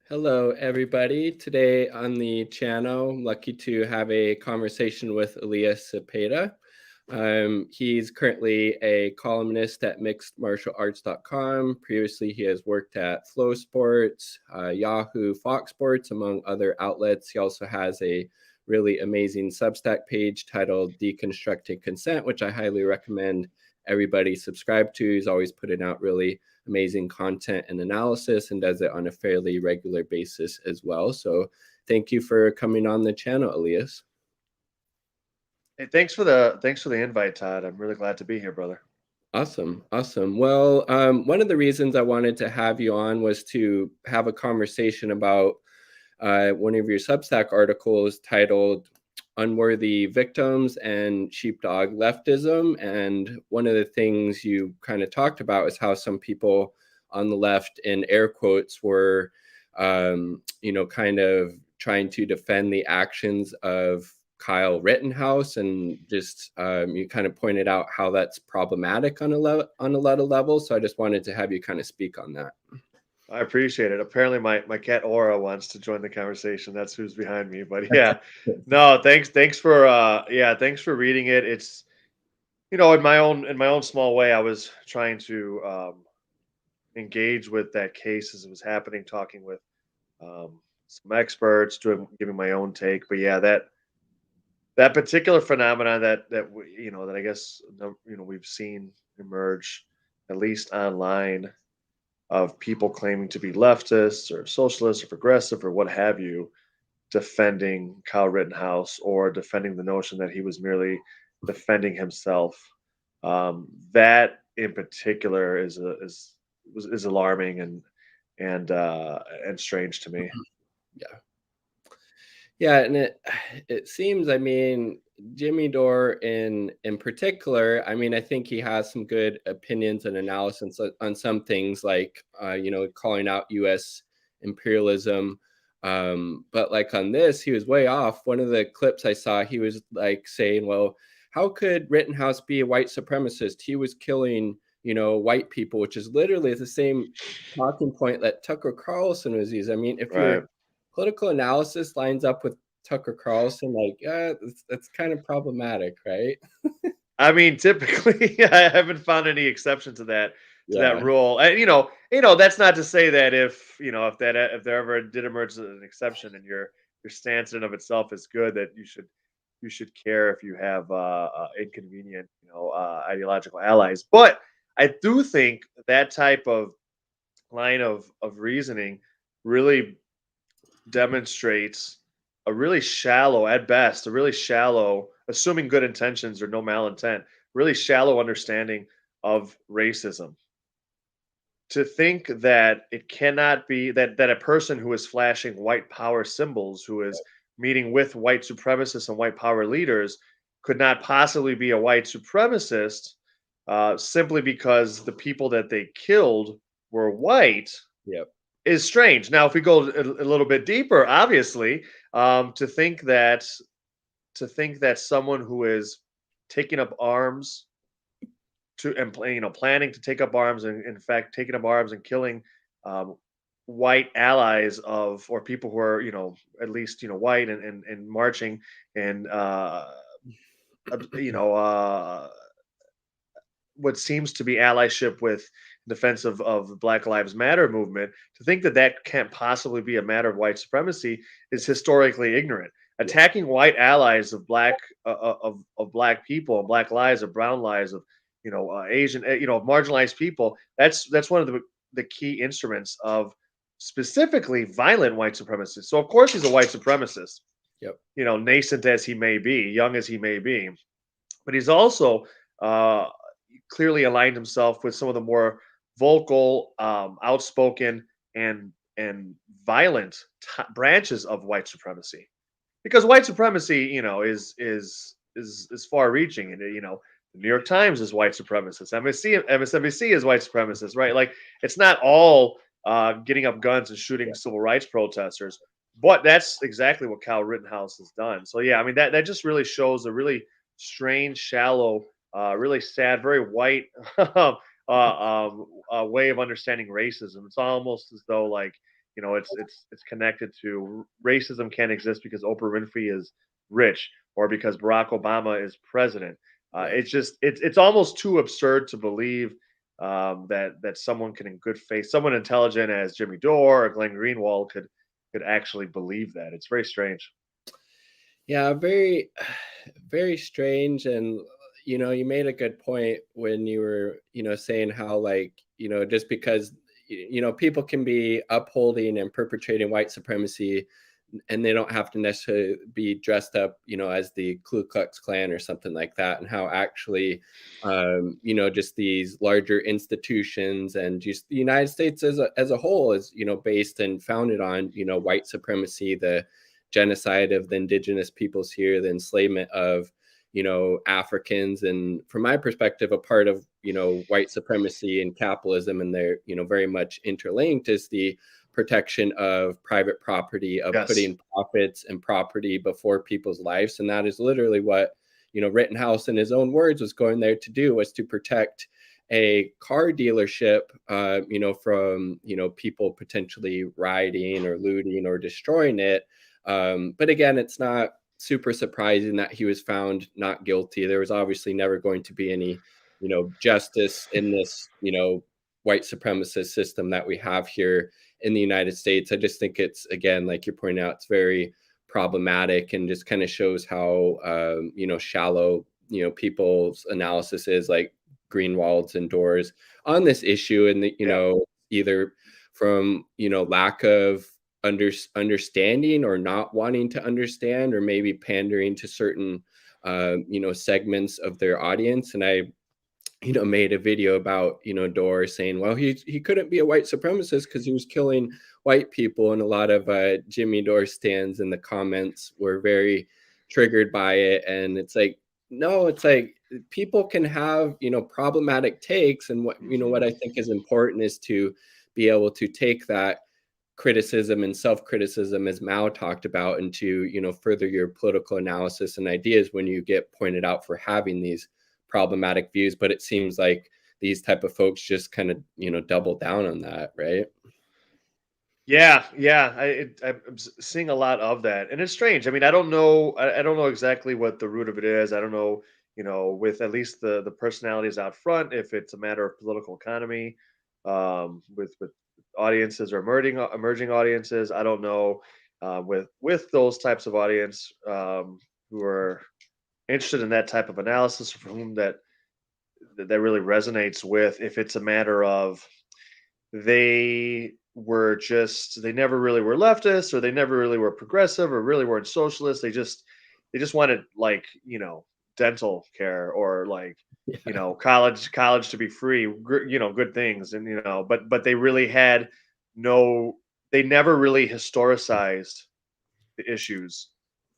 Hello, everybody. Today on the channel, I'm lucky to have a conversation with Elias Cepeda. He's currently a columnist at mixedmartialarts.com. Previously, he has worked at Flow Sports, Yahoo, Fox Sports, among other outlets. He also has a really amazing Substack page titled Deconstructing Consent, which I highly recommend everybody subscribe to. He's always putting out really amazing content and analysis and does it on a fairly regular basis as well. So thank you for coming on the channel, Elias. Hey, thanks for the invite, Todd. I'm really glad to be here, brother. Awesome. Awesome. Well, one of the reasons I wanted to have you on was to have a conversation about one of your Substack articles titled Unworthy Victims and Sheepdog Leftism. And one of the things you kind of talked about is how some people on the left, in air quotes, were, kind of trying to defend the actions of Kyle Rittenhouse, and just you kind of pointed out how that's problematic on a lot of levels. So I just wanted to have you kind of speak on that. I appreciate it. Apparently, my cat Aura wants to join the conversation. That's who's behind me. But yeah, no, thanks for reading it. It's in my own small way, I was trying to engage with that case as it was happening, talking with some experts, giving my own take. But yeah, that particular phenomenon that I guess we've seen emerge, at least online, of people claiming to be leftists or socialists or progressive or what have you, defending Kyle Rittenhouse or defending the notion that he was merely defending himself. That in particular is alarming and strange to me. Yeah. Yeah, and it seems, I mean, Jimmy Dore in particular, I mean, I think he has some good opinions and analysis on some things, like calling out U.S. imperialism. But like on this, he was way off. One of the clips I saw, he was like saying, "Well, how could Rittenhouse be a white supremacist? He was killing, white people," which is literally the same talking point that Tucker Carlson was using. I mean, if your Right. political analysis lines up with Tucker Carlson, like, that's kind of problematic, right? I mean, typically, I haven't found any exception to that Yeah, rule. And that's not to say that if there ever did emerge an exception and your stance in and of itself is good, that you should care if you have inconvenient, ideological allies. But I do think that type of line of reasoning really demonstrates a really shallow, at best, a really shallow, assuming good intentions or no malintent, really shallow understanding of racism. To think that it cannot be that a person who is flashing white power symbols, who is meeting with white supremacists and white power leaders, could not possibly be a white supremacist, simply because the people that they killed were white, yep, is strange. Now, if we go a little bit deeper, obviously, to think that someone who is taking up arms planning to take up arms, and in fact taking up arms and killing um, white allies of, or people who are, at least, white, and marching and ob- you know uh, what seems to be allyship with defense of Black Lives Matter movement, to think that that can't possibly be a matter of white supremacy is historically ignorant. yeah, Attacking white allies of black people, and black lives, of brown lives, of Asian, marginalized people. That's one of the key instruments of specifically violent white supremacists. So of course he's a white supremacist, yep, nascent as he may be, young as he may be, but he's also uh, clearly aligned himself with some of the more vocal, outspoken, and violent branches of white supremacy. Because white supremacy, is far-reaching, and the New York Times is white supremacist, MSNBC is white supremacist, right? Like, it's not all getting up guns and shooting yeah, civil rights protesters, but that's exactly what Kyle Rittenhouse has done. So yeah, I mean that just really shows a really strange, shallow, really sad, very white way of understanding racism. It's almost as though, like, it's connected to racism can't exist because Oprah Winfrey is rich or because Barack Obama is president. Yeah. It's almost too absurd to believe that someone can, in good faith, someone intelligent as Jimmy Dore or Glenn Greenwald could actually believe that. It's very strange. Yeah, very, very strange. And, you made a good point when you were, saying how, like, just because, people can be upholding and perpetrating white supremacy and they don't have to necessarily be dressed up, as the Ku Klux Klan or something like that, and how actually, just these larger institutions and just the United States as a whole is, based and founded on, white supremacy, the genocide of the indigenous peoples here, the enslavement of, Africans, and from my perspective, a part of, white supremacy and capitalism, and they're, very much interlinked, is the protection of private property, of Yes. putting profits and property before people's lives. And that is literally what, Rittenhouse, in his own words, was going there to do, was to protect a car dealership, from, people potentially rioting or looting or destroying it. But again, it's not super surprising that he was found not guilty. There was obviously never going to be any, justice in this, white supremacist system that we have here in the United States. I just think it's, again, like you're pointing out, it's very problematic and just kind of shows how, shallow, people's analysis is, like Greenwald's and Doors, on this issue. And, Yeah. either from, lack of understanding or not wanting to understand, or maybe pandering to certain, segments of their audience. And I, made a video about, Dore saying, well, he couldn't be a white supremacist because he was killing white people. And a lot of Jimmy Dore stands in the comments were very triggered by it. And it's like, no, it's like people can have, problematic takes. And what I think is important is to be able to take that criticism and self-criticism, as Mao talked about, and to, further your political analysis and ideas when you get pointed out for having these problematic views. But it seems like these type of folks just kind of, double down on that, right? Yeah, yeah, seeing a lot of that, and it's strange. I mean, I don't know, I don't know exactly what the root of it is. I don't know, with at least the personalities out front, if it's a matter of political economy, with audiences or emerging audiences. I don't know, with those types of audience, who are interested in that type of analysis, for whom that really resonates with, if it's a matter of they never really were leftists, or they never really were progressive, or really weren't socialists. They just wanted, like, dental care, or like, Yeah. college to be free, good things. And but they really had no they never really historicized the issues.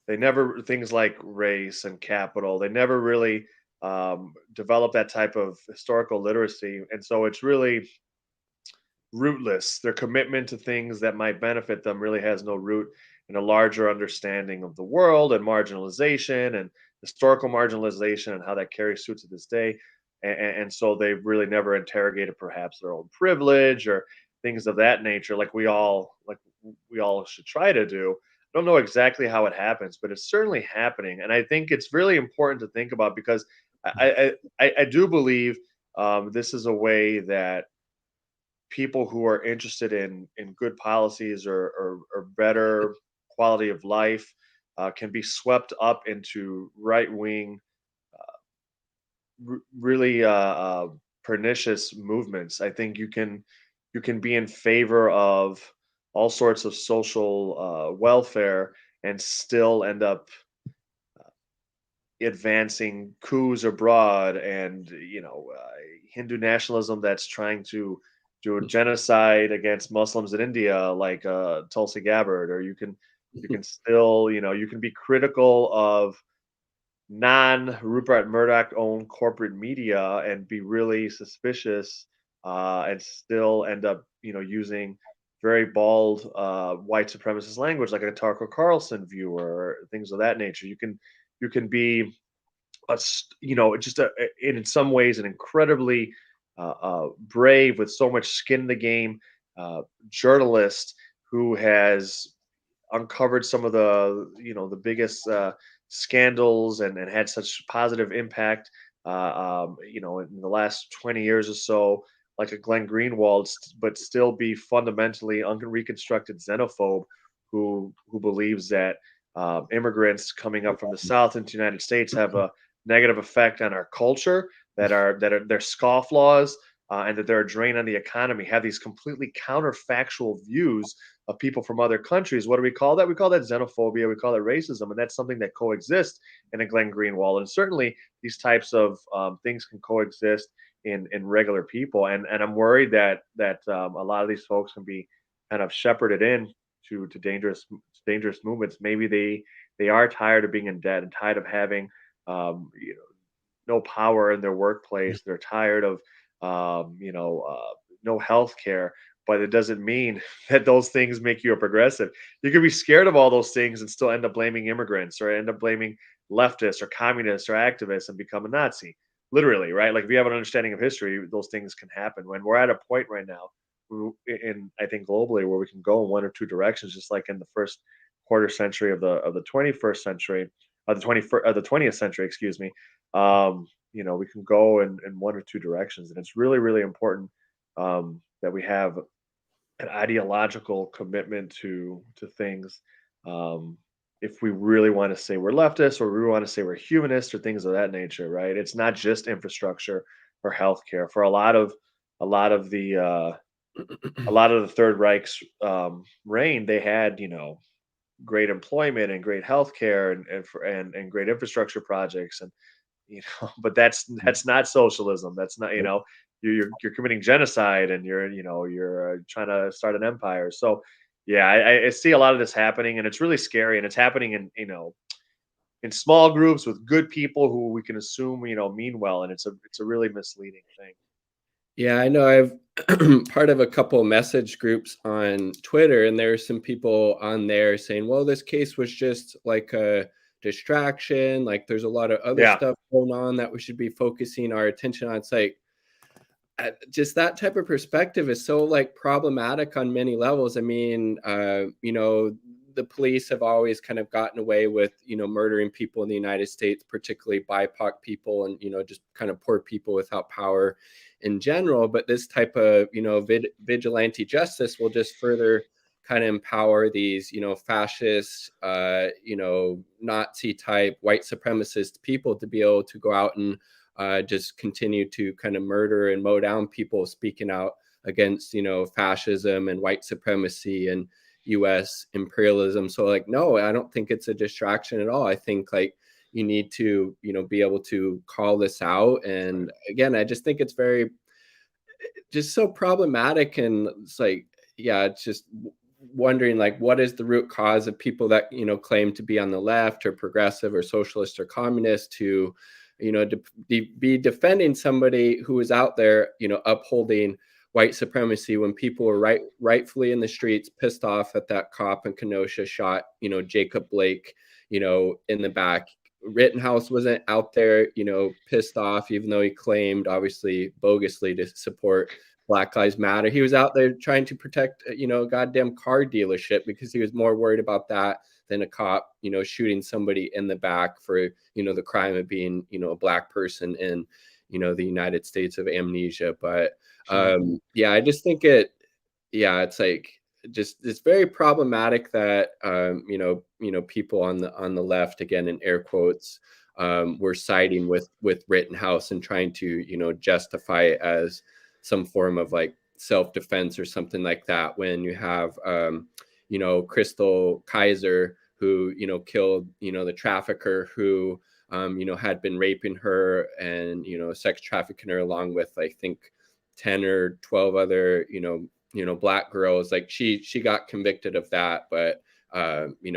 They never, things like race and capital, they never really developed that type of historical literacy. And so it's really rootless. Their commitment to things that might benefit them really has no root in a larger understanding of the world, and marginalization, and historical marginalization, and how that carries through to this day. And so they've really never interrogated perhaps their own privilege, or things of that nature, like we all should try to do. I don't know exactly how it happens, but it's certainly happening. And I think it's really important to think about, because I do believe, this is a way that people who are interested in good policies, or better quality of life, can be swept up into right wing, really pernicious movements. I think you can be in favor of all sorts of social welfare, and still end up advancing coups abroad, and Hindu nationalism that's trying to do a genocide against Muslims in India, like Tulsi Gabbard. Or you can still, you can be critical of non Rupert Murdoch owned corporate media, and be really suspicious, and still end up, using very bald white supremacist language, like a Tucker Carlson viewer, or things of that nature. You can be just in some ways an incredibly brave, with so much skin in the game, journalist, who has uncovered some of the the biggest scandals and had such positive impact in the last 20 years or so, like a Glenn Greenwald, but still be fundamentally unreconstructed xenophobe who believes that immigrants coming up from the South into the United States have a negative effect on our culture, that are they're scofflaws, and that they're a drain on the economy, have these completely counterfactual views of people from other countries. What do we call that? We call that xenophobia. We call that racism, and that's something that coexists in a Glenn Greenwald. And certainly, these types of things can coexist in regular people. And I'm worried that a lot of these folks can be kind of shepherded in to dangerous movements. Maybe they are tired of being in debt and tired of having no power in their workplace. They're tired of no health care, but it doesn't mean that those things make you a progressive. You can be scared of all those things and still end up blaming immigrants, or end up blaming leftists or communists or activists and become a Nazi. Literally, right? Like, if you have an understanding of history, those things can happen. When we're at a point right now, in I think globally, where we can go in one or two directions, just like in the first quarter century of the 21st century, the 20th century, excuse me. We can go in one or two directions, and it's really, really important that we have an ideological commitment to things. Um, if we really want to say we're leftists, or we want to say we're humanists, or things of that nature, right? It's not just infrastructure or healthcare. For a lot of the Third Reich's reign, they had great employment and great healthcare and great infrastructure projects, and but that's not socialism. That's not, you're committing genocide, and you're trying to start an empire. So yeah, I see a lot of this happening, and it's really scary, and it's happening in small groups with good people who we can assume mean well, and it's a really misleading thing. Yeah, I know I've part of a couple message groups on Twitter, and there are some people on there saying, well, this case was just like a distraction. Like, there's a lot of other Yeah, stuff going on that we should be focusing our attention on. It's like, just that type of perspective is so like problematic on many levels. I mean, the police have always kind of gotten away with, murdering people in the United States, particularly BIPOC people, and, just kind of poor people without power in general. But this type of, vigilante justice will just further kind of empower these, fascist, Nazi type white supremacist people to be able to go out and just continue to kind of murder and mow down people speaking out against, fascism and white supremacy and US imperialism. So like, no, I don't think it's a distraction at all. I think like you need to, be able to call this out. And again, I just think it's very just so problematic. And it's like, yeah, it's just wondering like, what is the root cause of people that, claim to be on the left or progressive or socialist or communist to, be defending somebody who is out there, upholding white supremacy when people were rightfully in the streets, pissed off at that cop in Kenosha shot, Jacob Blake, in the back. Rittenhouse wasn't out there, pissed off, even though he claimed, obviously bogusly, to support Black Lives Matter. He was out there trying to protect, a goddamn car dealership because he was more worried about that than a cop, shooting somebody in the back for, the crime of being, a Black person in, the United States of amnesia. But sure. yeah, I just think it's like, just it's very problematic that people on the left, again in air quotes, were siding with Rittenhouse and trying to justify it as some form of like self-defense or something like that, when you have Crystal Kaiser, who killed the trafficker who had been raping her and sex trafficking her, along with I think 10 or 12 other Black girls. Like she got convicted of that, but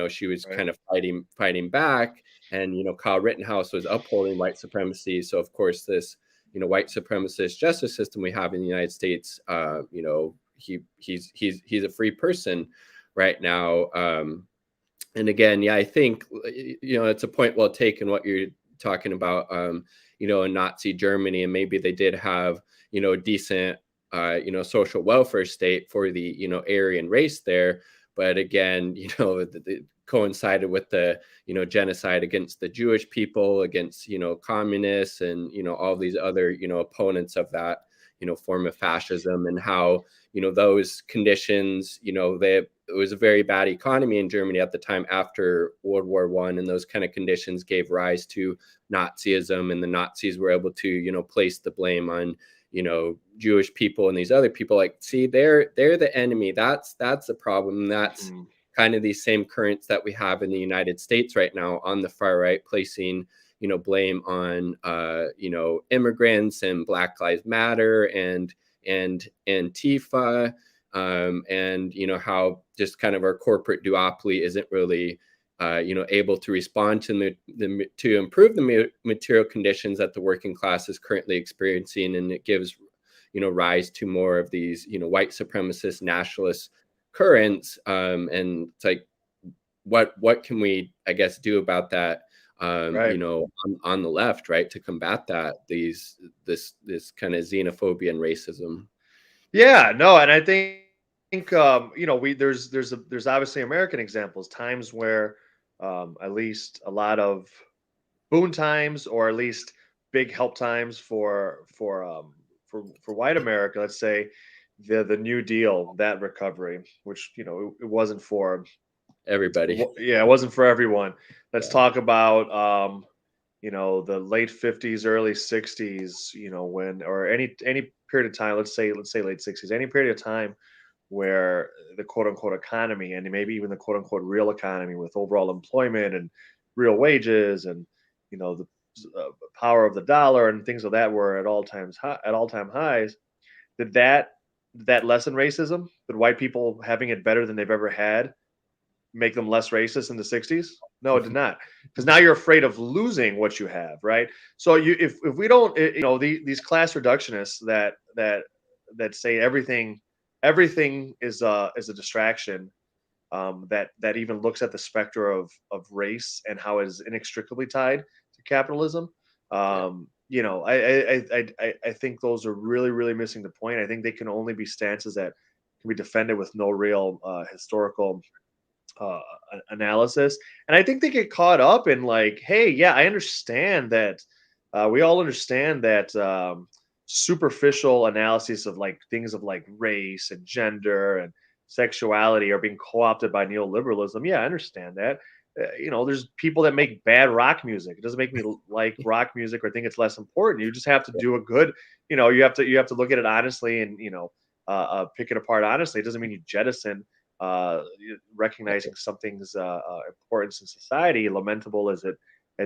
she was Right. kind of fighting back, and Kyle Rittenhouse was upholding white supremacy. So of course this white supremacist justice system we have in the United States, he's a free person right now. And again, yeah, I think it's a point well taken what you're talking about. In Nazi Germany, and maybe they did have a decent social welfare state for the Aryan race there, but again, it coincided with the genocide against the Jewish people, against communists, and all these other opponents of that form of fascism, and how those conditions, it was a very bad economy in Germany at the time after World War I, and those kind of conditions gave rise to Nazism, and the Nazis were able to place the blame on Jewish people and these other people. Like, see, they're the enemy. That's the problem. That's kind of these same currents that we have in the United States right now on the far right, placing blame on immigrants and Black Lives Matter and Antifa, and how just kind of our corporate duopoly isn't really able to respond to to improve the material conditions that the working class is currently experiencing, and it gives rise to more of these white supremacist nationalist currents, and it's like, what can we, I guess, do about that, Right. on the left, right, to combat this kind of xenophobia and racism. Yeah, no, and I think we there's obviously American examples, times where at least a lot of boon times, or at least big help times for white America. Let's say the New Deal, that recovery, which it wasn't for Everybody. yeah, it wasn't for everyone. Let's Yeah. talk about the late 50s, early 60s, when, or any period of time, let's say late 60s, any period of time where the quote unquote economy, and maybe even the quote unquote real economy, with overall employment and real wages, and the power of the dollar and things of that, were at all time highs. Did that lessen racism? Did white people having it better than they've ever had make them less racist in the 60s? No, it did not. Because now you're afraid of losing what you have, right? So if we don't, these class reductionists that say everything is a distraction, that even looks at the specter of race and how it is inextricably tied to capitalism. Yeah. I think those are really, really missing the point. I think they can only be stances that can be defended with no real historical uh, analysis. And I think they get caught up in, like, hey, yeah, I understand that. We all understand that superficial analyses of, like, things of, like, race and gender and sexuality are being co-opted by neoliberalism. Yeah, I understand that. There's people that make bad rock music. It doesn't make me like rock music or think it's less important. You just have to do a good. You have to look at it honestly, and pick it apart honestly. It doesn't mean you jettison recognizing something's importance in society, lamentable as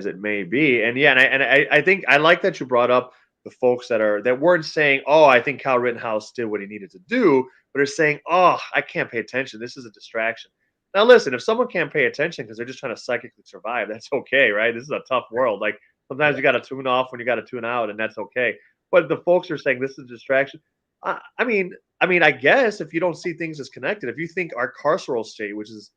it may be. And yeah, and I think I like that you brought up the folks that weren't saying, "Oh, I think Kyle Rittenhouse did what he needed to do," but are saying, "Oh, I can't pay attention. This is a distraction." Now, listen, if someone can't pay attention because they're just trying to psychically survive, that's okay, right? This is a tough world. Like, sometimes you got to tune off when you got to tune out, and that's okay. But the folks are saying this is a distraction. I guess if you don't see things as connected, if you think our carceral state, which is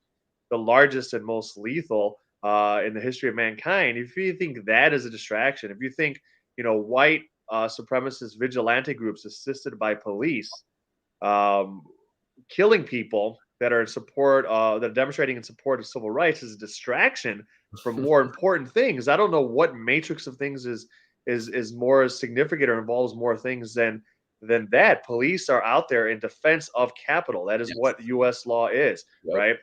the largest and most lethal in the history of mankind, if you think that is a distraction, if you think white supremacist vigilante groups assisted by police um, killing people that are in support, that are demonstrating in support of civil rights, is a distraction from more important things. I don't know what matrix of things is more significant or involves more things than that. Police are out there in defense of capital. That is Yes. what U.S. law is, Yep. right?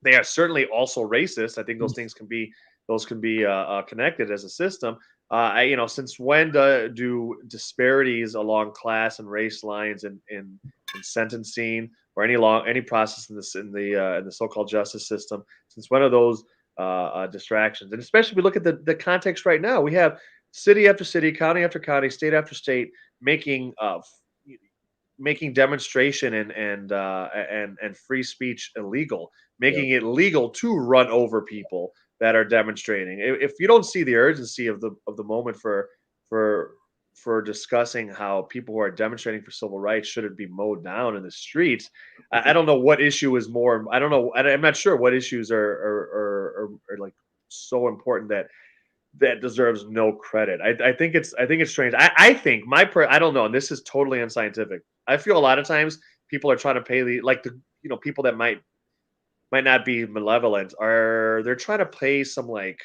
They are certainly also racist. I think those can be connected as a system. Since when do disparities along class and race lines in sentencing, or any process in the so-called justice system, since when are those distractions? And especially if we look at the context right now, we have city after city, county after county, state after state making demonstration and free speech illegal, Yep. making it legal to run over people that are demonstrating. If you don't see the urgency of the moment for for discussing how people who are demonstrating for civil rights shouldn't be mowed down in the streets, I don't know what issue is more. I don't know. I'm not sure what issues are like so important that deserves no credit. I think it's strange. I think I don't know, and this is totally unscientific. I feel a lot of times people are trying to pay the people that might might not be malevolent, are they're trying to play some like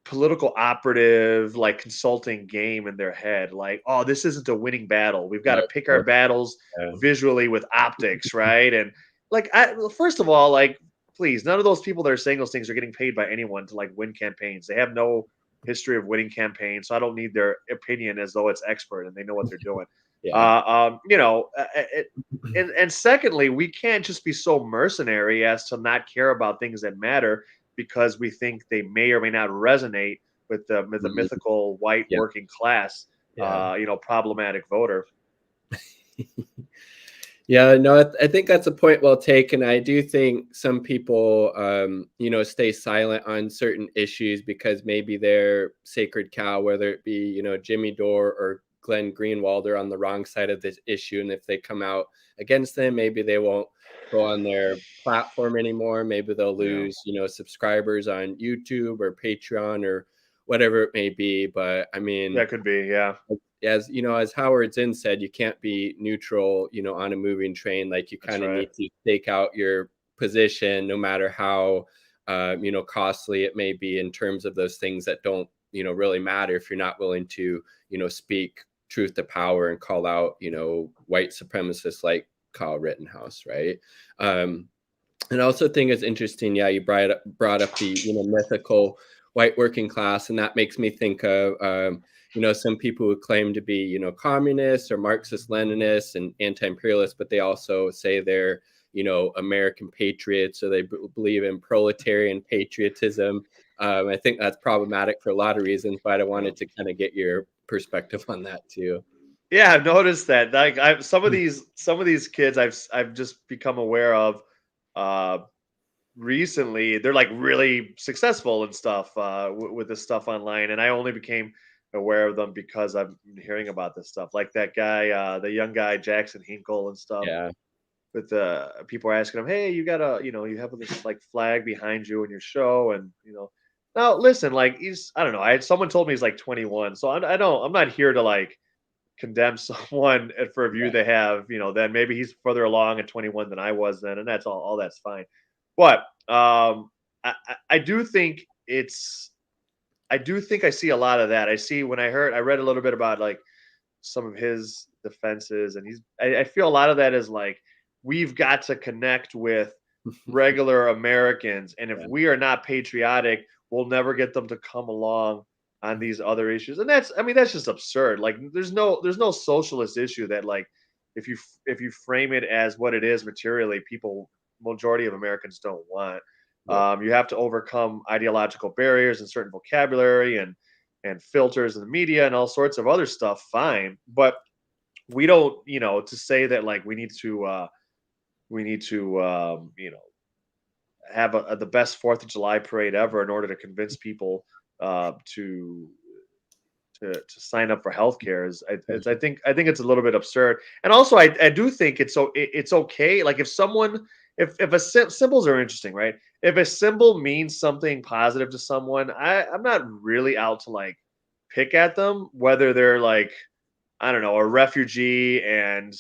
political operative, like consulting game in their head. Like, oh, this isn't a winning battle. We've got to Yep, pick our yep, battles yeah. visually with optics, right? And like, well, first of all, like, please, none of those people that are saying those things are getting paid by anyone to like win campaigns. They have no history of winning campaigns, so I don't need their opinion as though it's expert and they know what they're doing. Yeah. And secondly, we can't just be so mercenary as to not care about things that matter because we think they may or may not resonate with the Mhm. mythical white Yeah, working class, yeah. problematic voter. Yeah, no, I think that's a point well taken. I do think some people, stay silent on certain issues because maybe their sacred cow, whether it be, Jimmy Dore or Glenn Greenwald, are on the wrong side of this issue. And if they come out against them, maybe they won't go on their platform anymore. Maybe they'll Yeah, lose, subscribers on YouTube or Patreon or whatever it may be. But I mean, that could be. Yeah, as Howard Zinn said, you can't be neutral, on a moving train. Like you that's kind of right. need to stake out your position, no matter how, costly it may be in terms of those things that don't, really matter if you're not willing to, speak truth to power and call out, white supremacists like Kyle Rittenhouse, right? Um, and I also think it's interesting. Yeah, you brought up the mythical white working class, and that makes me think of some people who claim to be communists or Marxist Leninists and anti-imperialists, but they also say they're American patriots, or they believe in proletarian patriotism. I think that's problematic for a lot of reasons, but I Yeah, wanted to kind of get your perspective on that too. yeah. I've noticed that. Like, some of these kids I've just become aware of. Uh, Recently they're like really successful and stuff with this stuff online, and I only became aware of them because I'm hearing about this stuff, like that guy, the young guy Jackson Hinkle and stuff. Yeah, With people are asking him, hey, you got you have this like flag behind you in your show, and now listen, like, he's, I don't know, I someone told me he's like 21, so I'm not here to like condemn someone for a view yeah, they have, then maybe he's further along at 21 than I was then, and that's all that's fine. But I do think I do think I see a lot of that. I see when I read a little bit about like some of his defenses, and I feel a lot of that is like, we've got to connect with regular Americans, and if yeah, we are not patriotic, we'll never get them to come along on these other issues. And that's, I mean, that's just absurd. Like, there's no socialist issue that, like, if you frame it as what it is materially, people, majority of Americans don't want. yeah, You have to overcome ideological barriers and certain vocabulary and filters in the media and all sorts of other stuff. Fine, but we don't, to say that like we need to have the best Fourth of July parade ever in order to convince people to to sign up for healthcare is, I think it's a little bit absurd. And also, I do think it's okay. Like, if someone, if symbols are interesting, right? If a symbol means something positive to someone, I'm not really out to like pick at them, whether they're like, I don't know, a refugee and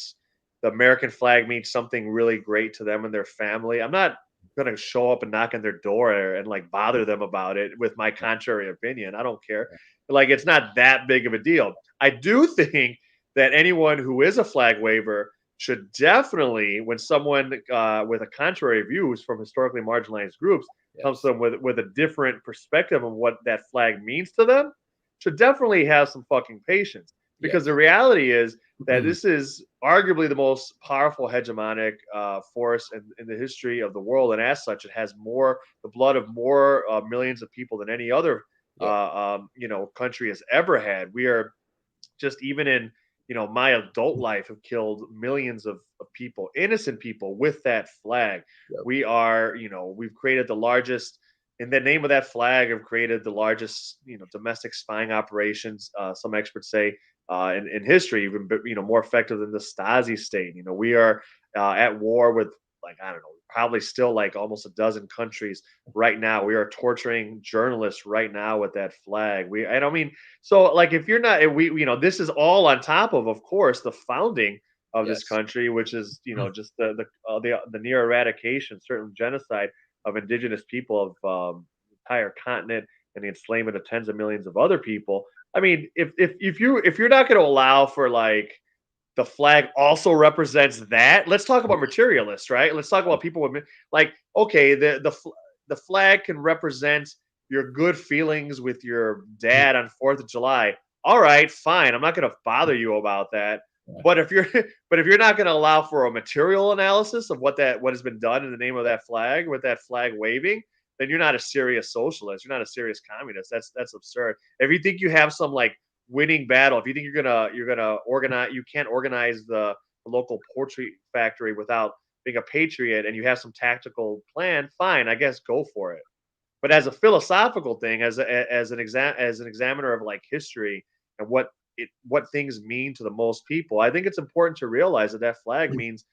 the American flag means something really great to them and their family. I'm not going to show up and knock on their door and like bother them about it with my contrary opinion. I don't care. Like, it's not that big of a deal. I do think that anyone who is a flag waver should definitely, when someone with a contrary views from historically marginalized groups comes to yes, them with a different perspective of what that flag means to them, should definitely have some fucking patience, because the yes. reality is that this is arguably the most powerful hegemonic force in the history of the world, and as such, it has more the blood of more millions of people than any other Yep, country has ever had. We are just, even in my adult life, have killed millions of people, innocent people, with that flag. yep, We are, we've created the largest, in the name of that flag, have created the largest domestic spying operations, some experts say, in history, even more effective than the Stasi state. We are at war with, like, I don't know, probably still like almost a dozen countries right now. We are torturing journalists right now with that flag. We I don't mean, so like, if you're not, we this is all on top of course, the founding of this Yes. country, which is just the near eradication, certain genocide of indigenous people of entire continent and the enslavement of tens of millions of other people. I mean, if you're not going to allow for like the flag also represents that. Let's talk about materialists, right? Let's talk about people with like, okay, the flag can represent your good feelings with your dad on 4th of July. All right, fine. I'm not going to bother you about that. But if you're but if you're not going to allow for a material analysis of what has been done in the name of that flag with that flag waving, then you're not a serious socialist. You're not a serious communist. That's absurd. If you think you have some like winning battle, if you think you're gonna organize, you can't organize the local poultry factory without being a patriot, and you have some tactical plan, fine, I guess go for it. But as a philosophical thing, as an examiner of like history and what things mean to the most people, I think it's important to realize that that flag means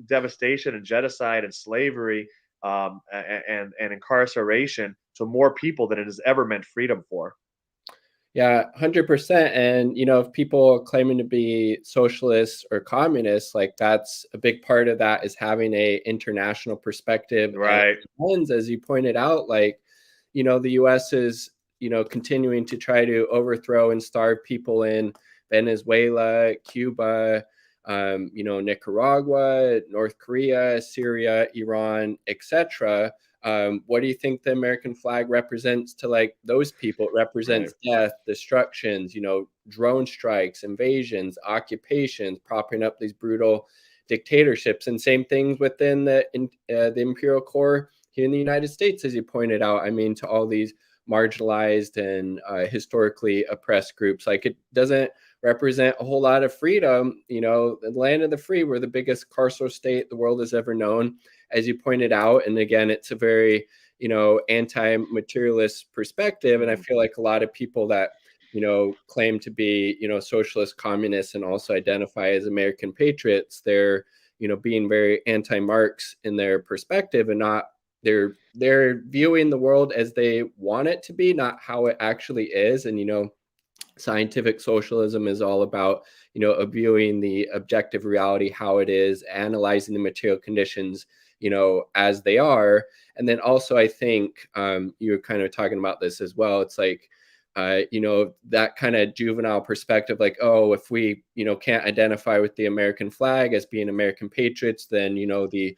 devastation and genocide and slavery, and incarceration to more people than it has ever meant freedom for. Yeah, 100%. And, if people are claiming to be socialists or communists, like that's a big part of that is having a international perspective and Right. lens, as you pointed out, like, the US is, continuing to try to overthrow and starve people in Venezuela, Cuba, Nicaragua, North Korea, Syria, Iran, etc. What do you think the American flag represents to like those people? It Right. represents death, destructions, drone strikes, invasions, occupations, propping up these brutal dictatorships, and same things within the imperial core here in the United States, as you pointed out. I mean, to all these marginalized and historically oppressed groups, like it doesn't represent a whole lot of freedom. The land of the free, we're the biggest carceral state the world has ever known, as you pointed out. And again, it's a very, anti-materialist perspective. And I Mm. feel like a lot of people that, claim to be, socialist communists and also identify as American patriots, they're, being very anti-Marx in their perspective, and not they're viewing the world as they want it to be, not how it actually is. And scientific socialism is all about viewing the objective reality how it is, analyzing the material conditions as they are. And then also I think you were kind of talking about this as well. It's like that kind of juvenile perspective, like, oh, if we can't identify with the American flag as being American patriots, then the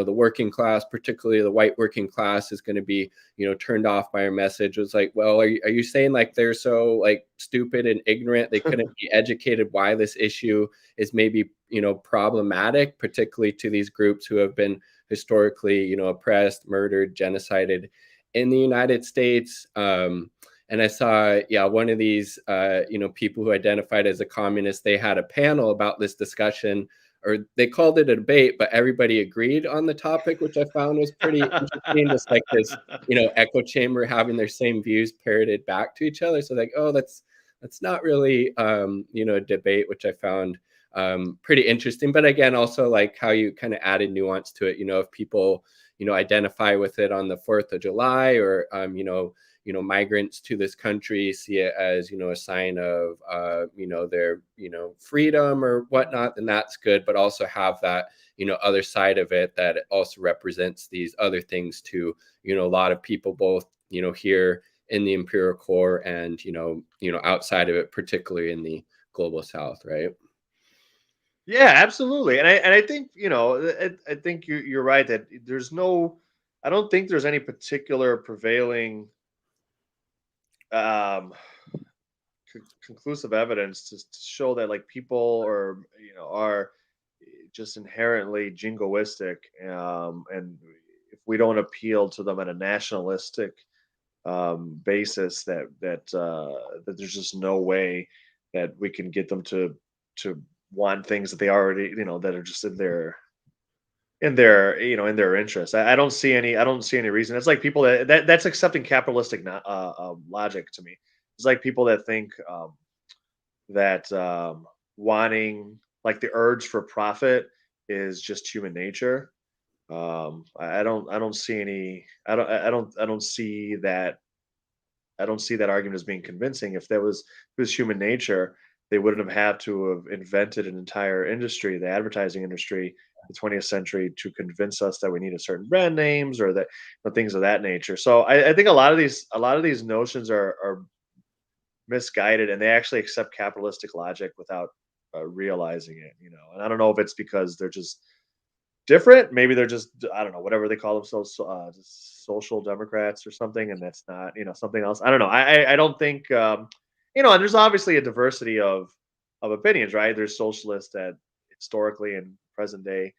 working class, particularly the white working class, is going to be turned off by our message. It was like, well, are you saying like they're so like stupid and ignorant they couldn't be educated why this issue is maybe problematic, particularly to these groups who have been historically oppressed, murdered, genocided in the United States? And I saw, yeah, one of these, people who identified as a communist, they had a panel about this discussion, or they called it a debate, but everybody agreed on the topic, which I found was pretty interesting. Just like this, echo chamber having their same views parroted back to each other. So like, oh, that's not really, a debate, which I found pretty interesting. But again, also like how you kind of added nuance to it. If people, identify with it on the 4th of July, or, migrants to this country see it as, a sign of, their, freedom or whatnot, then that's good. But also have that, other side of it, that it also represents these other things to, a lot of people, both, here in the imperial core and, outside of it, particularly in the global South, right? Yeah, absolutely. And I think, I think you're right that I don't think there's any particular prevailing um conclusive evidence to show that like people are just inherently jingoistic, and if we don't appeal to them at a nationalistic basis, that there's just no way that we can get them to want things that they already that are just in their interest. I don't see any reason. It's like people that's accepting capitalistic logic to me. It's like people that think that wanting like the urge for profit is just human nature. I don't see any. I don't see that. I don't see that argument as being convincing. If it was human nature, they wouldn't have had to have invented an entire industry, the advertising industry, the 20th century, to convince us that we need a certain brand names or that things of that nature. So I think a lot of these notions are misguided, and they actually accept capitalistic logic without realizing it. And I don't know if it's because they're just different. Maybe they're just, I don't know, whatever they call themselves, just social democrats or something, and that's not, something else. I don't know. I don't think, and there's obviously a diversity of opinions, right? There's socialists that historically and present day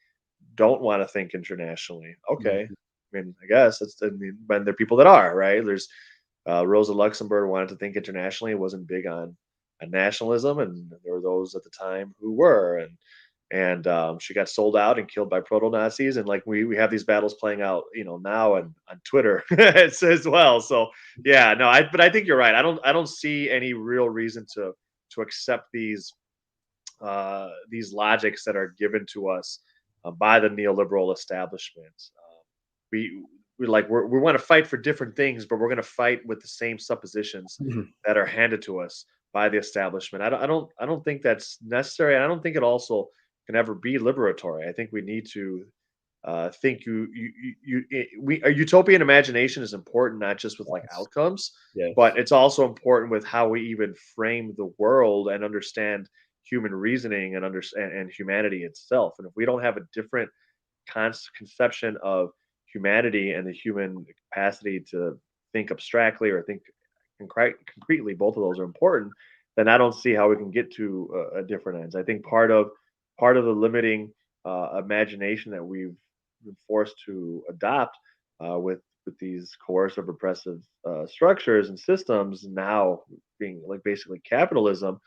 don't want to think internationally. Okay, Mhm. I mean, I guess but there are people that are, right. There's Rosa Luxemburg wanted to think internationally, wasn't big on nationalism, and there were those at the time who were, and she got sold out and killed by proto Nazis, and like we have these battles playing out, now and on Twitter it's as well. So yeah, no, but I think you're right. I don't see any real reason to accept these logics that are given to us by the neoliberal establishment. We we want to fight for different things, but we're going to fight with the same suppositions Mhm. that are handed to us by the establishment. I don't think that's necessary, and I don't think it also can ever be liberatory. I think we need to think we a utopian imagination is important, not just with like Yes. outcomes, but Yes. it's also important with how we even frame the world and understand human reasoning and humanity itself. And if we don't have a different conception of humanity and the human capacity to think abstractly or think concretely, both of those are important, then I don't see how we can get to a different ends. I think part of the limiting imagination that we've been forced to adopt with these coercive, repressive structures and systems now being like basically capitalism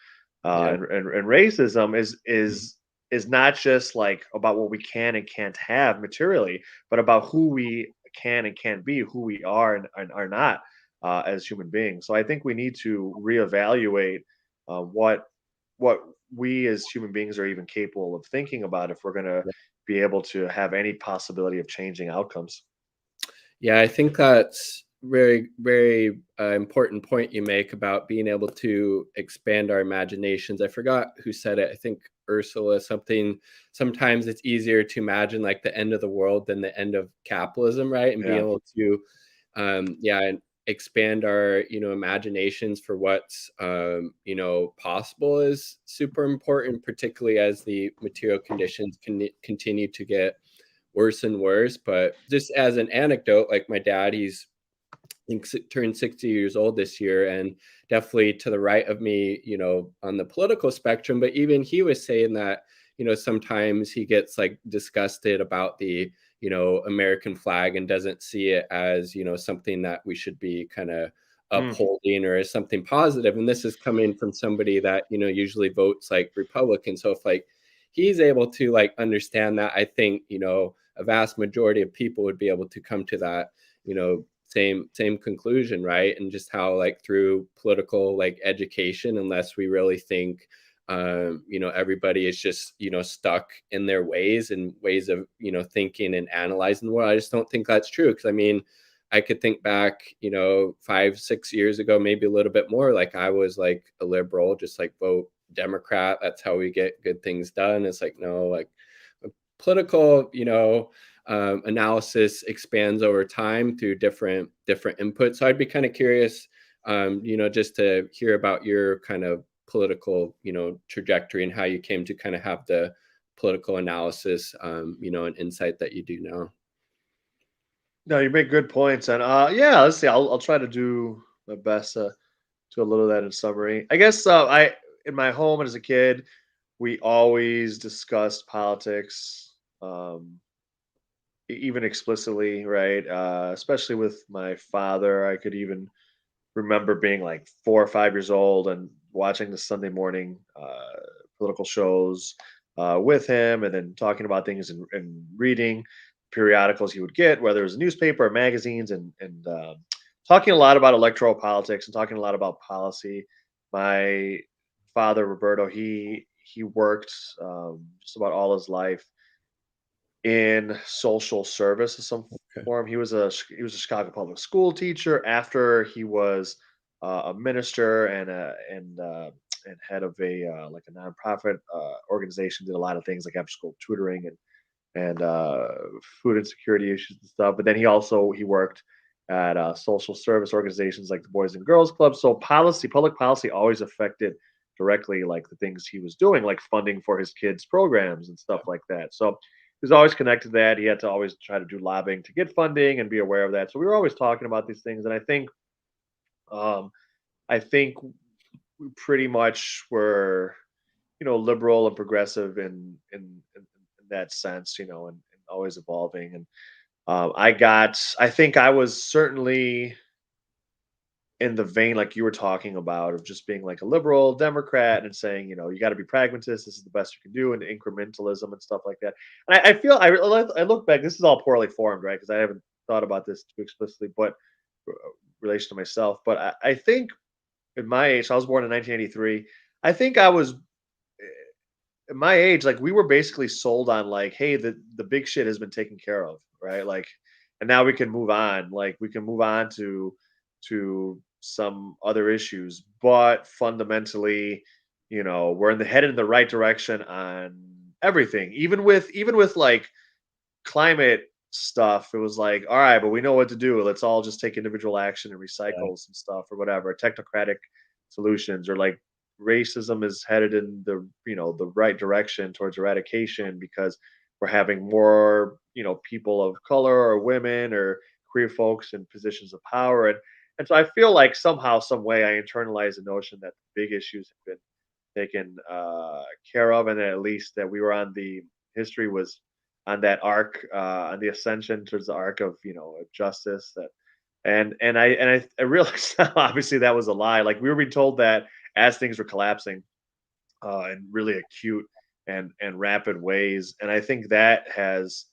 Yeah. and racism is Mhm. is not just like about what we can and can't have materially, but about who we can and can't be, who we are and are not as human beings. So I think we need to reevaluate what we as human beings are even capable of thinking about if we're going to be able to have any possibility of changing outcomes. Yeah, I think that's very, very important point you make about being able to expand our imaginations. I forgot who said it. I think Ursula something. Sometimes it's easier to imagine like the end of the world than the end of capitalism, right? And being Yeah. able to, yeah, and expand our imaginations for what's possible is super important, particularly as the material conditions continue to get worse and worse. But just as an anecdote, like my dad, he's I think turned 60 years old this year, and definitely to the right of me, on the political spectrum. But even he was saying that, sometimes he gets like disgusted about the, American flag and doesn't see it as, something that we should be kind of Mm, upholding or as something positive. And this is coming from somebody that, usually votes like Republican. So if like he's able to like understand that, I think, a vast majority of people would be able to come to that, same conclusion, right? And just how like through political like education, unless we really think everybody is just stuck in their ways and ways of thinking and analyzing the world. I just don't think that's true, because I mean, I could think back 5-6 years ago, maybe a little bit more, like I was like a liberal, just like vote Democrat, that's how we get good things done. It's like, no, like political analysis expands over time through different inputs. So I'd be kind of curious, just to hear about your kind of political, trajectory and how you came to kind of have the political analysis, and insight that you do now. no, you make good points, and yeah, let's see. I'll try to do my best to a little of that in summary. I guess I in my home and as a kid, we always discussed politics, even explicitly, right? Especially with my father, I could even remember being like 4 or 5 years old and watching the Sunday morning political shows with him, and then talking about things and reading periodicals he would get, whether it was a newspaper or magazines, and talking a lot about electoral politics and talking a lot about policy. My father, Roberto, he worked just about all his life in social service of some Okay. form. He was a Chicago public school teacher. After he was a minister and head of a like a nonprofit organization. Did a lot of things like after school tutoring and food insecurity issues and stuff. But then he worked at social service organizations like the Boys and Girls Club. So public policy, always affected directly like the things he was doing, like funding for his kids' programs and stuff like that. So he was always connected to that. He had to always try to do lobbying to get funding and be aware of that. So we were always talking about these things, and um, I think we pretty much were liberal and progressive in that sense, and always evolving. And I think I was certainly in the vein like you were talking about of just being like a liberal Democrat and saying, you got to be pragmatist. This is the best you can do, and incrementalism and stuff like that. And I feel I look back. This is all poorly formed, right? Because I haven't thought about this too explicitly, but relation to myself. But I think in my age, so I was born in 1983. I think I was at my age, like we were basically sold on like, hey, the big shit has been taken care of, right? Like, and now we can move on. Like we can move on to some other issues, but fundamentally, we're headed in the right direction on everything. Even with like climate stuff, it was like, all right, but we know what to do. Let's all just take individual action and Yeah. recycle some stuff or whatever, technocratic solutions, or like racism is headed in the right direction towards eradication because we're having more, people of color or women or queer folks in positions of power. And so I feel like somehow, some way I internalized the notion that big issues have been taken care of, and at least that we were on the history was on that arc, on the ascension towards the arc of of justice. That and I realized obviously that was a lie. Like we were being told that as things were collapsing in really acute and rapid ways, and I think that has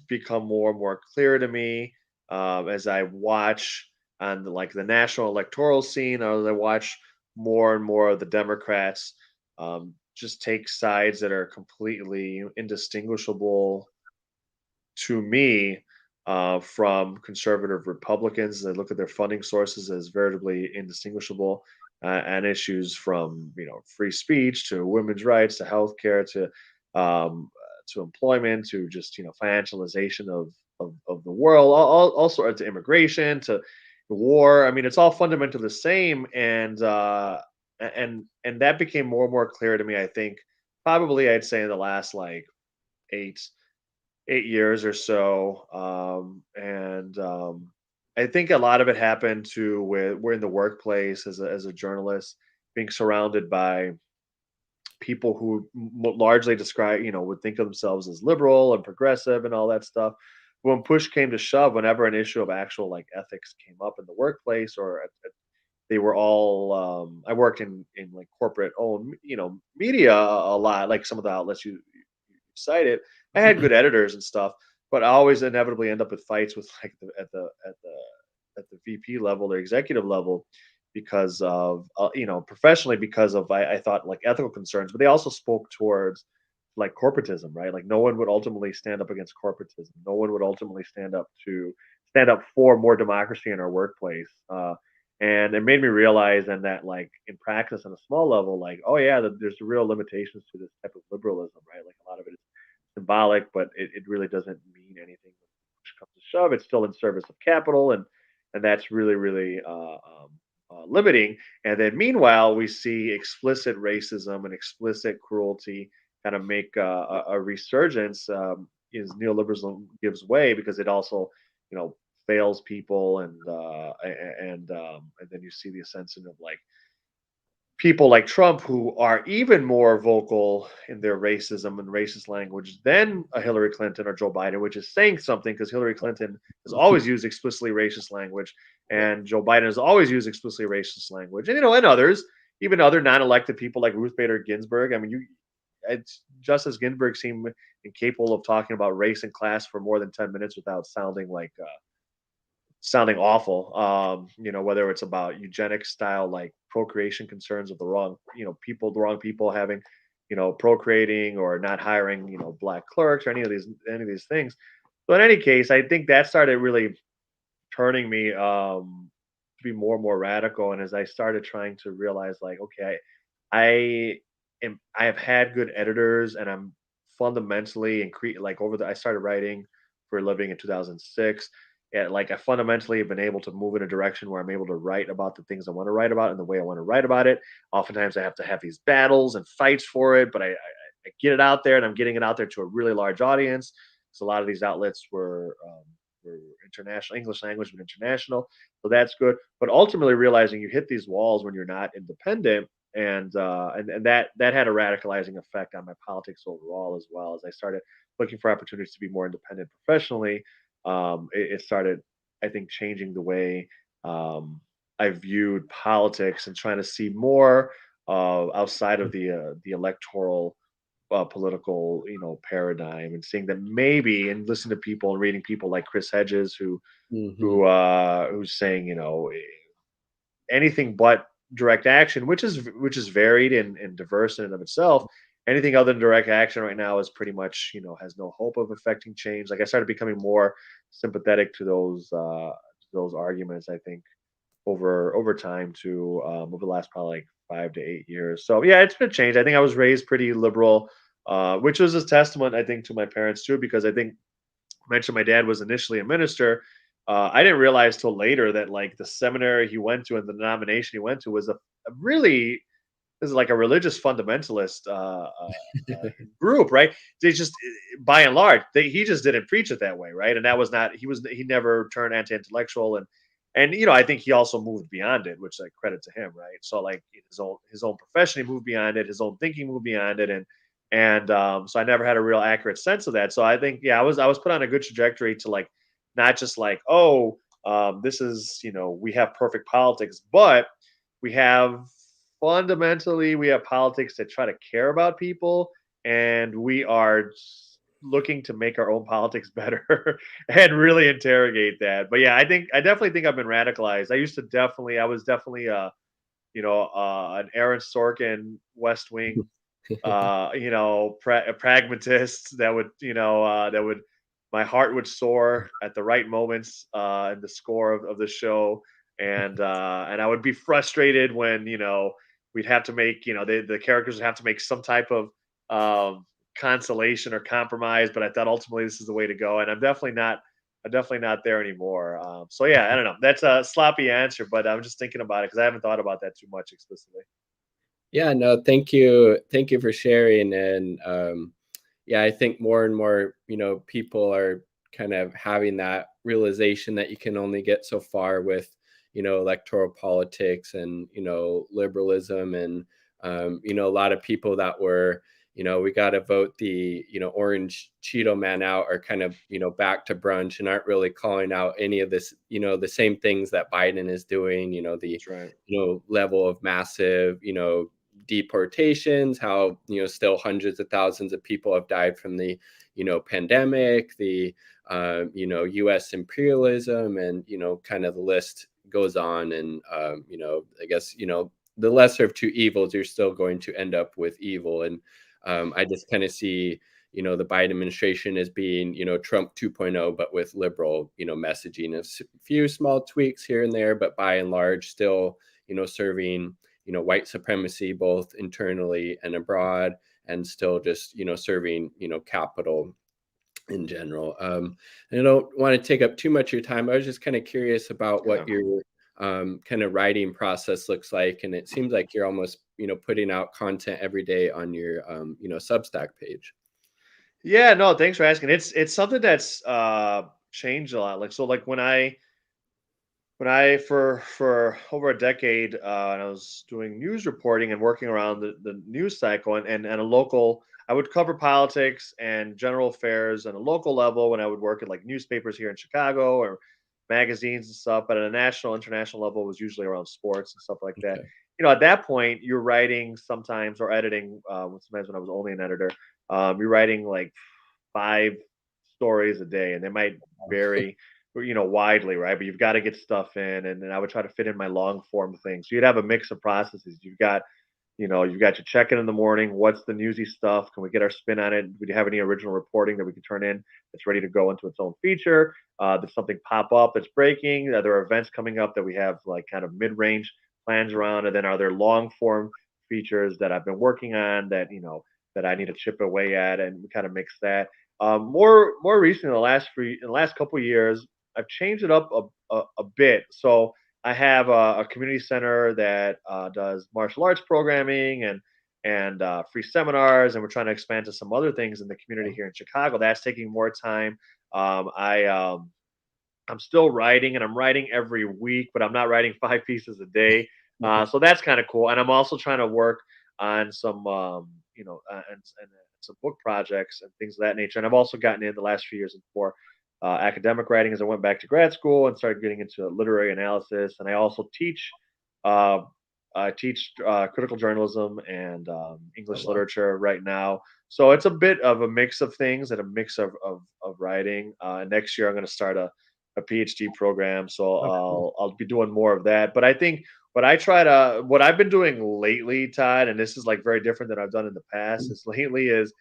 become more and more clear to me as I watch on like the national electoral scene, or as I watch more and more of the Democrats just take sides that are completely indistinguishable to me from conservative Republicans. They look at their funding sources as veritably indistinguishable, and issues from free speech to women's rights to healthcare to employment to just financialization of the world, all sorts, to immigration to war. I mean, it's all fundamentally the same, and that became more and more clear to me. I think probably I'd say in the last like eight 8 years or so. And I think a lot of it happened to with we're in the workplace as a journalist, being surrounded by people who largely describe, would think of themselves as liberal and progressive and all that stuff. When push came to shove, whenever an issue of actual like ethics came up in the workplace, or they were all I worked in like corporate owned media a lot, like some of the outlets you cited. I had good editors and stuff, but I always inevitably end up with fights with like at the VP level or executive level because of professionally, because of I thought like ethical concerns, but they also spoke towards like corporatism, right? Like no one would ultimately stand up against corporatism. No one would ultimately stand up for more democracy in our workplace. And it made me realize, and that like in practice on a small level, like, oh yeah, there's real limitations to this type of liberalism, right? Like a lot of it is symbolic, but it really doesn't mean anything when push comes to shove. It's still in service of capital, and that's really limiting. And then meanwhile, we see explicit racism and explicit cruelty kind of make a resurgence as neoliberalism gives way, because it also, fails people, and then you see the ascension of like people like Trump, who are even more vocal in their racism and racist language than a Hillary Clinton or Joe Biden, which is saying something, because Hillary Clinton has always used explicitly racist language, Yeah. and Joe Biden has always used explicitly racist language, and others, even other non-elected people like Ruth Bader Ginsburg. I mean, Justice Ginsburg seemed incapable of talking about race and class for more than 10 minutes without sounding awful. Whether it's about eugenics style, like procreation concerns of the wrong people having, procreating, or not hiring, black clerks, or any of these things. So in any case, I think that started really turning me to be more and more radical. And as I started trying to realize, like, okay, I I have had good editors, and I'm fundamentally and like over the I started writing for a living in 2006. And like I fundamentally have been able to move in a direction where I'm able to write about the things I want to write about and the way I want to write about it. Oftentimes I have to have these battles and fights for it, but I get it out there, and I'm getting it out there to a really large audience. So a lot of these outlets were international, English language, but international. So that's good. But ultimately realizing you hit these walls when you're not independent, and that had a radicalizing effect on my politics overall, as well as I started looking for opportunities to be more independent professionally. It started, I think, changing the way I viewed politics and trying to see more outside of the electoral political paradigm, and seeing that maybe, and listen to people and reading people like Chris Hedges, Hmm. who's saying, anything but direct action, which is varied and diverse in and of itself. Anything other than direct action right now is pretty much, has no hope of affecting change. Like, I started becoming more sympathetic to those arguments, I think, over time, to over the last probably like 5 to 8 years. So yeah, it's been a change. I think I was raised pretty liberal, which was a testament, I think, to my parents too, because I think, mentioned my dad was initially a minister. I didn't realize till later that, like, the seminary he went to and the denomination he went to was a really, this is like a religious fundamentalist group, right? They just, by and large, he just didn't preach it that way, right? And that was not, he never turned anti-intellectual, and I think he also moved beyond it, which, like, credit to him, right? So like his own profession, he moved beyond it, his own thinking moved beyond it, and so I never had a real accurate sense of that. So I think, yeah, I was put on a good trajectory to, like, not just like, oh, this is, we have perfect politics, but we have, fundamentally, we have politics that try to care about people, and we are looking to make our own politics better and really interrogate that. But yeah, I definitely think I've been radicalized. I was definitely an Aaron Sorkin West Wing, a pragmatist that would my heart would soar at the right moments in the score of the show, and I would be frustrated when, we'd have to make, the characters would have to make some type of um, consolation or compromise, but I thought ultimately this is the way to go, and I'm definitely not there anymore. So yeah, I don't know. That's a sloppy answer, but I'm just thinking about it because I haven't thought about that too much explicitly. Yeah, no, thank you for sharing. And yeah, I think more and more, people are kind of having that realization that you can only get so far with, electoral politics and, liberalism. And a lot of people that were, we got to vote the, orange Cheeto man out, are kind of, back to brunch and aren't really calling out any of this, the same things that Biden is doing, the, That's right. level of massive, deportations, how, still hundreds of thousands of people have died from the, pandemic, the, US imperialism, and, kind of the list goes on. And, I guess, the lesser of two evils, you're still going to end up with evil. And I just kind of see, the Biden administration as being, Trump 2.0, but with liberal, messaging, a few small tweaks here and there, but by and large, still, serving, white supremacy, both internally and abroad, and still just, serving, capital in general. And I don't want to take up too much of your time. I was just kind of curious about what Yeah. your kind of writing process looks like. And it seems like you're almost, putting out content every day on your, Substack page. Yeah, no, thanks for asking. It's something that's changed a lot. Like, so, like, when I for over a decade, and I was doing news reporting and working around the news cycle, and a local, I would cover politics and general affairs on a local level when I would work at, like, newspapers here in Chicago or magazines and stuff. But at a national, international level, it was usually around sports and stuff like that. Okay. At that point, you're writing sometimes, or editing. Sometimes when I was only an editor, you're writing like 5 stories a day, and they might vary, widely, right? But you've got to get stuff in, and then I would try to fit in my long form things. So you'd have a mix of processes. You've got, You got your check-in in the morning. What's the newsy stuff? Can we get our spin on it? Do you have any original reporting that we can turn in that's ready to go into its own feature? There's something pop up that's breaking. There are events coming up that we have like kind of mid-range plans around, and then are there long-form features that I've been working on that that I need to chip away at, and we kind of mix that. More recently, in the last couple of years, I've changed it up a bit. So I have a community center that does martial arts programming and free seminars, and we're trying to expand to some other things in the community here in Chicago. That's taking more time. I'm still writing, and I'm writing every week, but I'm not writing 5 pieces a day. So that's kind of cool. And I'm also trying to work on some, and some book projects and things of that nature. And I've also gotten in the last few years for academic writing as I went back to grad school and started getting into literary analysis. And I also teach. Uh, I teach critical journalism and Oh, English wow. literature right now. So it's a bit of a mix of things and a mix of writing. Next year, I'm going to start a PhD program, so Oh, cool. I'll be doing more of that. But I think what I've been doing lately, Todd, and this is like very different than I've done in the past, is lately is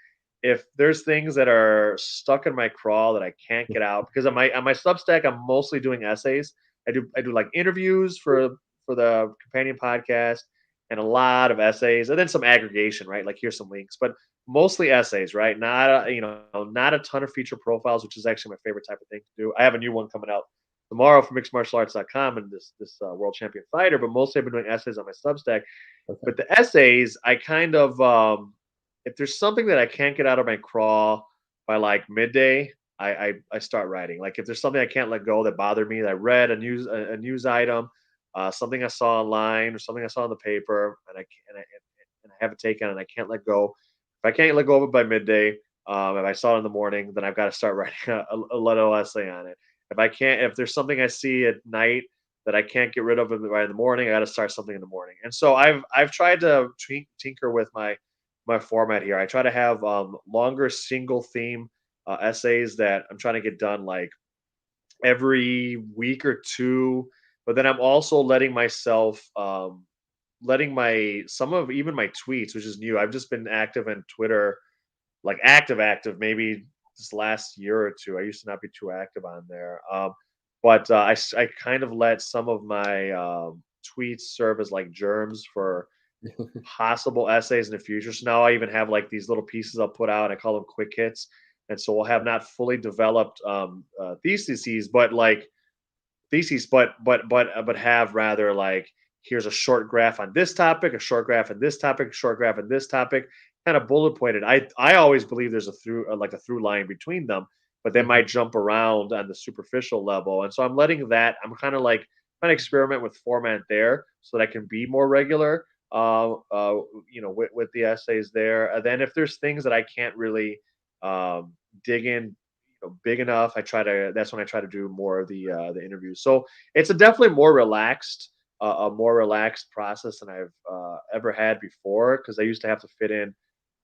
if there's things that are stuck in my crawl that I can't get out because on my Substack I'm mostly doing essays. I do like interviews for the companion podcast and a lot of essays and then some aggregation, right? Like here's some links, but mostly essays, right? Not a ton of feature profiles, which is actually my favorite type of thing to do. I have a new one coming out tomorrow from mixedmartialarts.com and this world champion fighter, but mostly I've been doing essays on my Substack. Okay. But the essays, I kind of if there's something that I can't get out of my crawl by like midday, I start writing. Like if there's something I can't let go that bothered me, that I read a news item, something I saw online or something I saw in the paper, and I have a take on it, and I can't let go. If I can't let go of it by midday, if I saw it in the morning, then I've got to start writing a little essay on it. If there's something I see at night that I can't get rid of right in the morning, I got to start something in the morning. And so I've tried to tinker with my format here. I try to have longer single theme essays that I'm trying to get done like every week or two. But then I'm also letting myself letting my some of even my tweets, which is new. I've just been active in Twitter, like active, maybe this last year or two. I used to not be too active on there. But I kind of let some of my tweets serve as like germs for possible essays in the future. So now I even have like these little pieces I'll put out. I call them quick hits. And so we'll have not fully developed theses, but like but have rather like here's a short graph on this topic, a short graph on this topic, a short graph on this topic, kind of bullet pointed. I always believe there's a through like a through line between them, but they Mhm. might jump around on the superficial level. And so I'm letting that. I'm kind of like trying to experiment with format there so that I can be more regular. With the essays there. And then if there's things that I can't really dig in big enough, that's when I try to do more of the interviews. So it's definitely a more relaxed process than I've ever had before because I used to have to fit in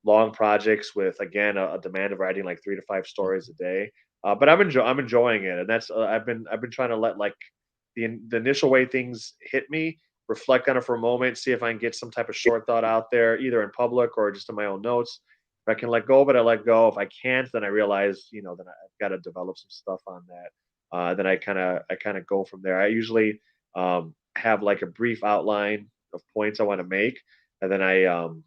long projects with again a demand of writing like 3 to 5 stories a day. But I'm enjoying it, and that's I've been trying to let like the initial way things hit me, reflect on it for a moment, see if I can get some type of short thought out there, either in public or just in my own notes. If I can let go of it, I let go. If I can't, then I realize, then I've got to develop some stuff on that. Then I kind of go from there. I usually have like a brief outline of points I want to make, and then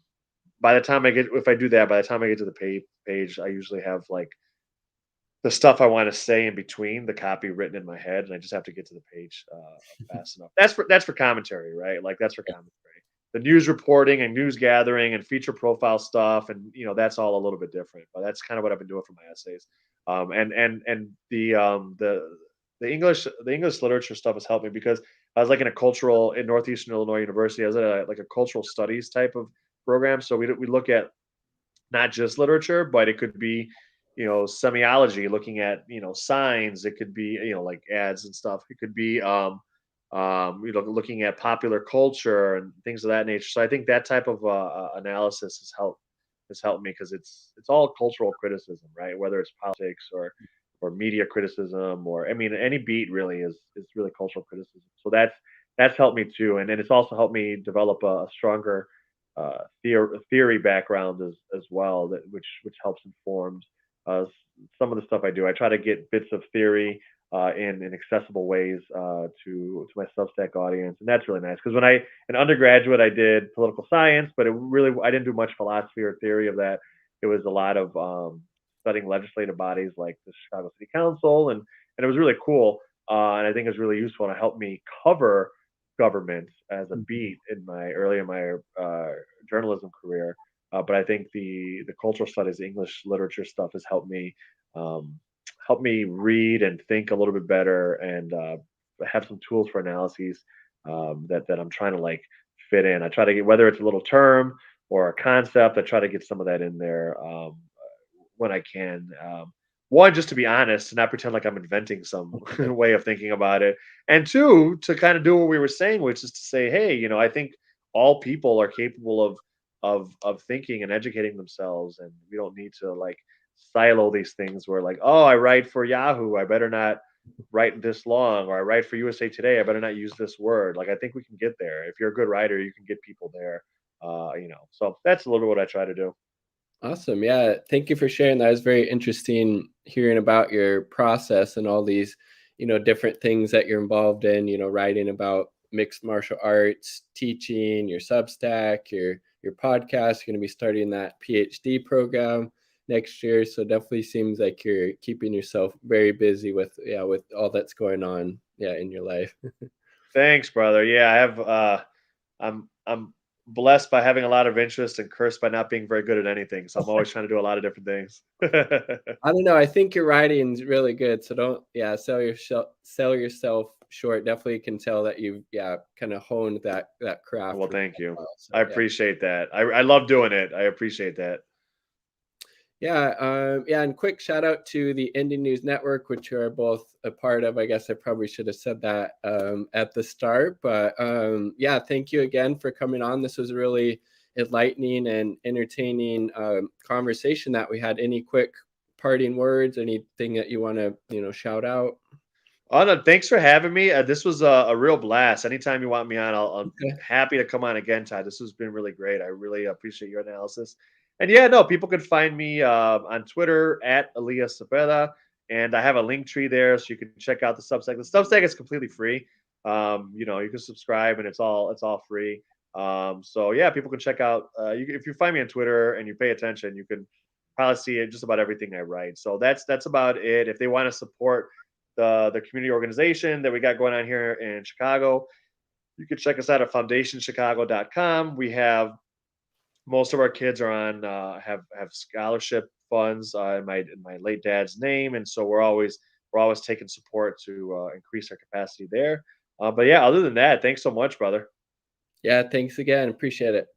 by the time I get if I do that, by the time I get to the page, I usually have like the stuff I want to say in between the copy written in my head, and I just have to get to the page fast enough. That's for commentary, right? Like that's for commentary. The news reporting and news gathering and feature profile stuff, and that's all a little bit different. But that's kind of what I've been doing for my essays. And the English literature stuff has helped me because I was like in Northeastern Illinois University. I was at like a cultural studies type of program, so we look at not just literature, but it could be, semiology, looking at, signs. It could be, like ads and stuff. It could be, looking at popular culture and things of that nature. So I think that type of analysis has helped me because it's all cultural criticism, right? Whether it's politics or media criticism, or I mean, any beat really is really cultural criticism. So that's helped me too, and then it's also helped me develop a stronger theory background as well, that which helps inform some of the stuff I do. I try to get bits of theory in accessible ways to my Substack audience, and that's really nice. Because when I in undergraduate I did political science, but I didn't do much philosophy or theory of that. It was a lot of studying legislative bodies like the Chicago City Council, and it was really cool. And I think it was really useful and it helped me cover government as a Mhm. beat in my journalism career. But I think the cultural studies, English literature stuff has um, helped me read and think a little bit better and have some tools for analyses that I'm trying to like fit in. I try to get whether it's a little term or a concept. I try to get some of that in there when I can. One, just to be honest, to not pretend like I'm inventing some way of thinking about it, and two, to kind of do what we were saying, which is to say, hey, I think all people are capable of thinking and educating themselves, and we don't need to like silo these things where like, oh, I write for Yahoo, I better not write this long, or I write for USA Today, I better not use this word. Like, I think we can get there. If you're a good writer, you can get people there. So that's a little bit what I try to do. Awesome. Yeah. Thank you for sharing that. It's very interesting hearing about your process and all these, different things that you're involved in, writing about mixed martial arts, teaching, your Substack, your podcast. You're going to be starting that PhD program next year. So definitely seems like you're keeping yourself very busy with all that's going on, in your life. Thanks, brother. Yeah, I'm blessed by having a lot of interest and cursed by not being very good at anything. So I'm always trying to do a lot of different things. I don't know. I think your writing's really good, so don't sell yourself short. Definitely can tell that you've kind of honed that craft Well, for thank quite a you. while. So I yeah. appreciate that. I love doing it. I appreciate that. And quick shout out to the Indie News Network, which you are both a part of. I guess I probably should have said that at the start, but thank you again for coming on. This was a really enlightening and entertaining conversation that we had. Any quick parting words? Anything that you want to shout out? Oh no, thanks for having me. This was a real blast. Anytime you want me on, I'm Okay. happy to come on again, Todd. This has been really great. I really appreciate your analysis. And yeah, no, people can find me on Twitter at Elias Cepeda, and I have a link tree there, so you can check out the Substack. The Substack is completely free. You can subscribe, and it's all free. So yeah, people can check out. If you find me on Twitter and you pay attention, you can probably see it just about everything I write. So that's about it. If they want to support the community organization that we got going on here in Chicago, you can check us out at foundationchicago.com. We have most of our kids are on have scholarship funds in my late dad's name, and so we're always taking support to increase our capacity there. But yeah, other than that, thanks so much, brother. Yeah, thanks again. Appreciate it.